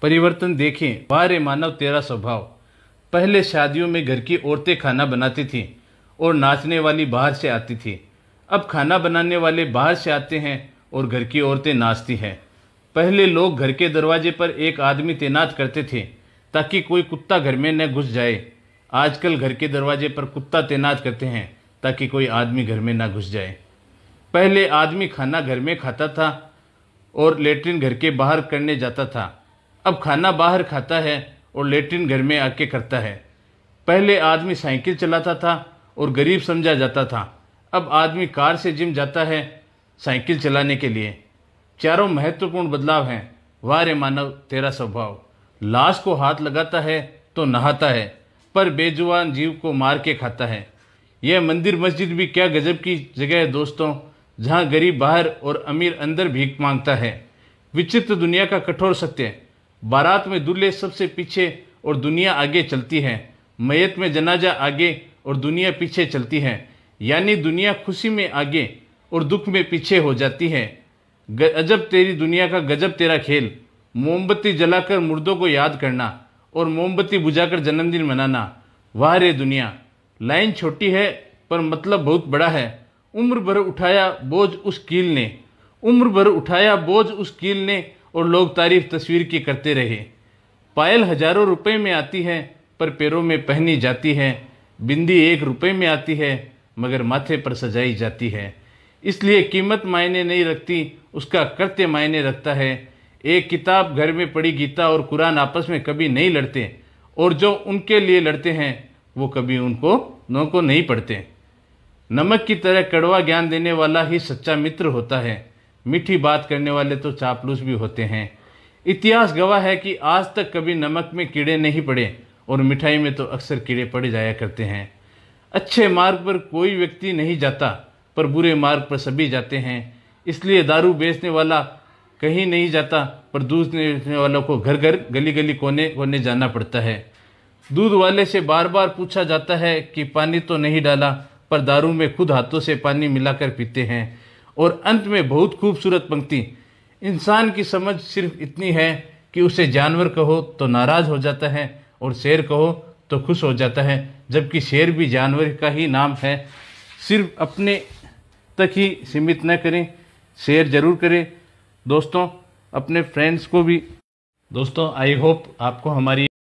परिवर्तन देखें, वाह रे मानव तेरा स्वभाव। पहले शादियों में घर की औरतें खाना बनाती थीं और नाचने वाली बाहर से आती थी। अब खाना बनाने वाले बाहर से आते हैं और घर की औरतें नाचती हैं। पहले लोग घर के दरवाजे पर एक आदमी तैनात करते थे ताकि कोई कुत्ता घर में न घुस जाए। आजकल घर के दरवाजे पर कुत्ता तैनात करते हैं ताकि कोई आदमी घर में ना घुस जाए। पहले आदमी खाना घर में खाता था और लेटरिन घर के बाहर करने जाता था। अब खाना बाहर खाता है और लेटरिन घर में आके करता है। पहले आदमी साइकिल चलाता था और गरीब समझा जाता था। अब आदमी कार से जिम जाता है साइकिल चलाने के लिए। चारों महत्वपूर्ण बदलाव हैं। वाह रे मानव तेरा स्वभाव। लाश को हाथ लगाता है तो नहाता है, पर बेजुबान जीव को मार के खाता है। यह मंदिर मस्जिद भी क्या गजब की जगह है दोस्तों, जहाँ गरीब बाहर और अमीर अंदर भीख मांगता है। विचित्र दुनिया का कठोर सत्य। बारात में दूल्हे सबसे पीछे और दुनिया आगे चलती है। मयत में जनाजा आगे और दुनिया पीछे चलती है। यानी दुनिया खुशी में आगे और दुख में पीछे हो जाती है। अजब तेरी दुनिया का गजब तेरा खेल। मोमबत्ती जलाकर मुर्दों को याद करना और मोमबत्ती बुझाकर जन्मदिन मनाना। वाह रे दुनिया। लाइन छोटी है पर मतलब बहुत बड़ा है। उम्र भर उठाया बोझ उस कील ने, उम्र भर उठाया बोझ उस कील ने, और लोग तारीफ तस्वीर की करते रहे। पायल हजारों रुपए में आती है पर पैरों में पहनी जाती है। बिंदी 1 रुपए में आती है मगर माथे पर सजाई जाती है। इसलिए कीमत मायने नहीं रखती, उसका कृत्य मायने रखता है। एक किताब घर में पढ़ी गीता और कुरान आपस में कभी नहीं लड़ते, और जो उनके लिए लड़ते हैं वो कभी उनको नहीं पढ़ते। नमक की तरह कड़वा ज्ञान देने वाला ही सच्चा मित्र होता है। मीठी बात करने वाले तो चापलूस भी होते हैं। इतिहास गवाह है कि आज तक कभी नमक में कीड़े नहीं पड़े और मिठाई में तो अक्सर कीड़े पड़ जाया करते हैं। अच्छे मार्ग पर कोई व्यक्ति नहीं जाता पर बुरे मार्ग पर सभी जाते हैं। इसलिए दारू बेचने वाला कहीं नहीं जाता पर दूध बेचने वालों को घर घर गली गली कोने कोने जाना पड़ता है। दूध वाले से बार बार पूछा जाता है कि पानी तो नहीं डाला, पर दारू में खुद हाथों से पानी मिलाकर पीते हैं। और अंत में बहुत खूबसूरत पंक्ति, इंसान की समझ सिर्फ इतनी है कि उसे जानवर कहो तो नाराज हो जाता है और शेर कहो तो खुश हो जाता है, जबकि शेर भी जानवर का ही नाम है। सिर्फ अपने तक ही सीमित न करें, शेयर जरूर करें दोस्तों, अपने फ्रेंड्स को भी। दोस्तों आई होप आपको हमारी